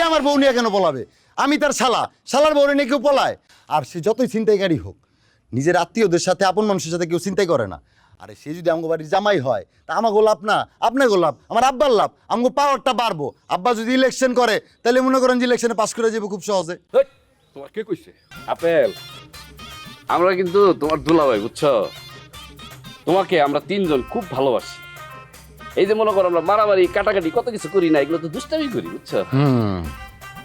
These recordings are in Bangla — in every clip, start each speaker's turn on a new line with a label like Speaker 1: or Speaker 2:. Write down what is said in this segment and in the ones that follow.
Speaker 1: আমার বউ নিয়ে কেন পলাবে? আমি তার শালার বউ নিয়ে কেউ পলায়? আর সে যতই ছিনতাইকারী হোক, নিজের আত্মীয়দের সাথে, আপন মানুষের সাথে কেউ চিন্তাই করে না। আরে সে যদি আমগো বাড়ির জামাই হয়, তা আমাগো লাভ না? আপনার লাভ, আমার আব্বার লাভ, আমগো পাওয়ারটা বাড়বো। আব্বা যদি ইলেকশন করে, তাহলে মনে করেন যে ইলেকশনে পাস করে যাবো খুব সহজে।
Speaker 2: তোমার কে কইছে? আপেল, আমরা কিন্তু তোমার দুলাভাই, বুঝছো? তোমাকে আমরা তিনজন খুব ভালোবাসি। এই যে মনে করো আমরা মারামারি কাটাকাটি কত কিছু করি না, এগুলো তো দুষ্টামি করি, বুঝছো?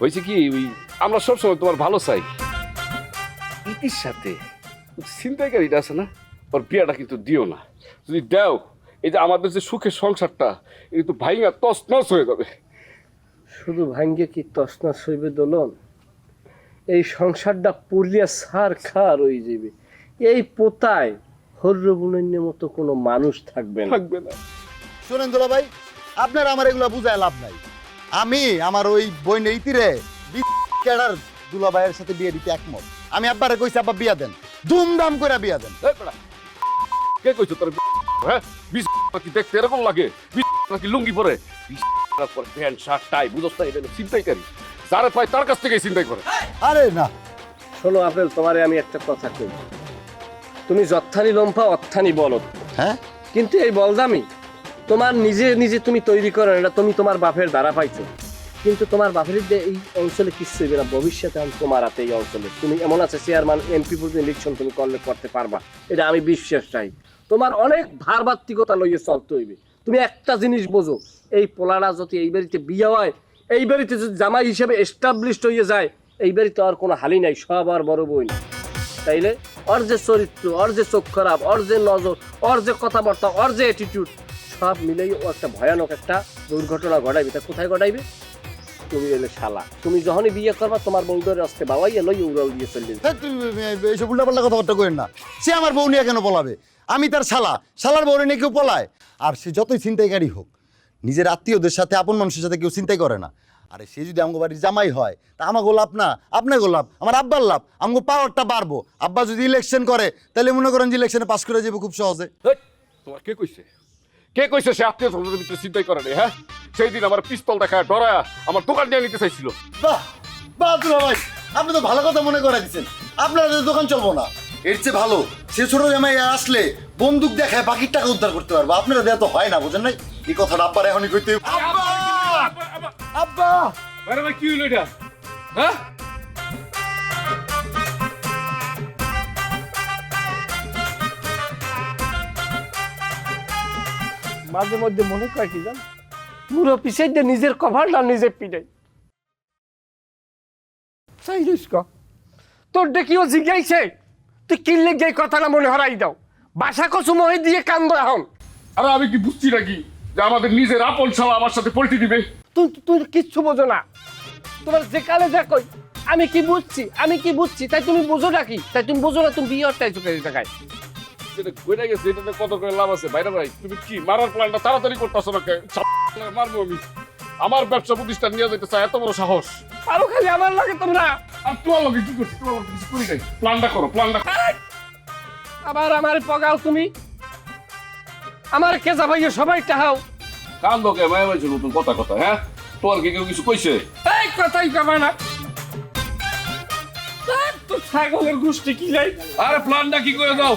Speaker 2: হয়েছে কি, ওই আমরা সবসময় তোমার ভালো চাই। ইতির সাথে ছিনতাইকারীটা আছে না, ওর বিয়াটা কিন্তু দিও না। যদি দাও, এই যে আমাদের যে সুখের সংসারটা কিন্তু ভাইঙা তছনছ হয়ে যাবে।
Speaker 3: শুধু ভাঙ্গে কি তছনছ হইবে দোলন? এই সংসারটা পুড়িয়া সার খার হয়ে যাবে। এই পোতায় হর্রবুনের মতো কোনো মানুষ থাকবে না।
Speaker 1: শোনেন দুলা ভাই, আপনার আমার এগুলো বুঝায় লাভ নাই। আমি আমার ওই বইনের ইতিরে কেডার দুলা ভাইয়ের সাথে বিয়ে দিতে একমত। আমি আব্বারে কইছি, আব্বা বিয়া দেন, ধুমধাম করে বিয়া দেন।
Speaker 2: কে কইছো তোর? হ্যাঁ, বিশ নাকি দেখতে এরকম লাগে? বিশ নাকি লুঙ্গি পরে? বিশ পর প্যান্ট শার্ট টাই, বুঝছ না? এটা ছিনতাইকারী, যারা পায় তার কাছ থেকে চিন্তাই করে।
Speaker 1: আরে না,
Speaker 3: শোনো আপেল, তোমারে আমি একটা কথা কই। তুমি যত্থানি লম্ফা অত্থানি বলদ,
Speaker 1: হ্যাঁ,
Speaker 3: কিন্তু এই বলদামি তোমার নিজে নিজে তুমি তৈরি করো, এটা তুমি তোমার বাপের দ্বারা পাইছো। কিন্তু তোমার বাপের এই অঞ্চলে কিচ্ছু হইবে না। ভবিষ্যতে আমি তোমার হাতে এই অঞ্চলে তুমি এমন আছে চেয়ারম্যান এমপি পর্যন্ত ইলেকশন তুমি করতে পারবা, এটা আমি বিশ্বাস চাই। তোমার অনেক ভারবাত্তিকতা লইয়ে চলতে হইবে। তুমি একটা জিনিস বোঝো, এই পোলারা যদি এই বাড়িতে বিয়ে হয়, এই বাড়িতে যদি জামাই হিসেবে এস্টাবলিশড হয়ে যায়, এই বাড়িতে আর কোনো হালি নাই, সব আর বড় বই। তাইলে ওর যে চরিত্র, ওর যে চোখ খারাপ, ওর যে নজর, ওর যে কথাবার্তা, ওর যে অ্যাটিটিউড, সব মিলেই ও একটা ভয়ানক একটা দুর্ঘটনা ঘটাইবে। তা কোথায় ঘটাইবে? তুমি এলে শালা, তুমি যখনই বিয়ে করবা তোমার বউদের আসতে বাবাইয়া লই উড়াল দিয়ে চলে যাবে।
Speaker 1: এইসব উল্টাপাল্টা কথাবার্তা করেন না। সে আমার বউ নিয়ে কেন পলাবে? আমি তার শালার বউ নিয়ে কেউ পলায়? আর সে যতই ছিনতাইকারী হোক, নিজের আত্মীয়দের সাথে, আপন মানুষের সাথে কেউ চিন্তাই করে না। আরে সে যদি আমগো বাড়ির জামাই হয়, তা আমাগো লাভ না? আপনার লাভ, আমার আব্বার লাভ, আমগো পাওয়ারটা বাড়বো। আব্বা যদি ইলেকশন করে, তাহলে মনে করেন যে ইলেকশনে পাস করে যাবো খুব সহজে।
Speaker 2: তোমার কে কইছে? কে কইছে সে আত্মীয় স্বজনের ভিতরে চিন্তাই করে না? হ্যাঁ, সেই দিন আমার পিস্তল দেখায় ডরায়া আমার দোকান নিয়ে নিতে চাইছিল।
Speaker 1: বাহ বাহ দুলা ভাই, আপনি তো ভালো কথা মনে করে দিচ্ছেন। আপনার দোকান চলবো না, এর চেয়ে ভালো সে ছোট জামাই আসলে বন্দুক দেখায় বাকির টাকা উদ্ধার করতে পারবো। আপনারা দেওয়া তো হয় না, বুঝেন নাই? এই কথাটা আব্বার এখনই কইতে।
Speaker 2: আব্বা, আরে ভাই কি হইলো এটা? হ্যাঁ,
Speaker 3: মাঝে মধ্যে মনে কয় কি জান, পুরো পিছাইতে নিজের কভারটা নিজে পিটাই। সেই রিস্ক তোর ডেকিও জিজ্ঞাইছে, তুই কিনলে গিয়ে কথাটা মনে হরাই দাও। বাসা কসু মহে দিয়ে কান্দ এখন।
Speaker 2: আরে আমি কি বুঝছি নাকি যে আমাদের নিজের আপন ছাড়া আমার সাথে পল্টি দিবে?
Speaker 3: তুই তুই কিচ্ছু বোঝো না। তোমার যে কালে যা কই আমি কি বুঝছি তাই তুমি বোঝো নাকি? তাই তুমি বোঝো না, তুমি বিয়ে হটাই চোখে দেখায়।
Speaker 2: যেটা কইরা গেছে এটাতে কত করে লাভ আছে? বাইরে ভাই, তুমি কি মারার প্ল্যানটা তাড়াতাড়ি করতেছো না? মারবো আমি? আমার ব্যবসা প্রতিষ্ঠান নিয়ে যেতে চাই, এত বড় সাহস?
Speaker 3: আরো খালি আমার লাগে তোমরা।
Speaker 2: আর তোমার লগে কি করছি? তোমার লগে কিছু করি নাই। প্ল্যানটা করো, প্ল্যানটা।
Speaker 3: আবার আমার পগাও তুমি, আমার কেজা ভাইয়া সবাই টাহাও।
Speaker 2: কান দোকে মায়া মাইছে নতুন কথা কথা। হ্যাঁ, তোমার কি কেউ কিছু কইছে?
Speaker 3: এই কথাই কবে না তো ছাগলের গোষ্ঠী কি যাই।
Speaker 2: আরে প্ল্যানটা কি করে দাও?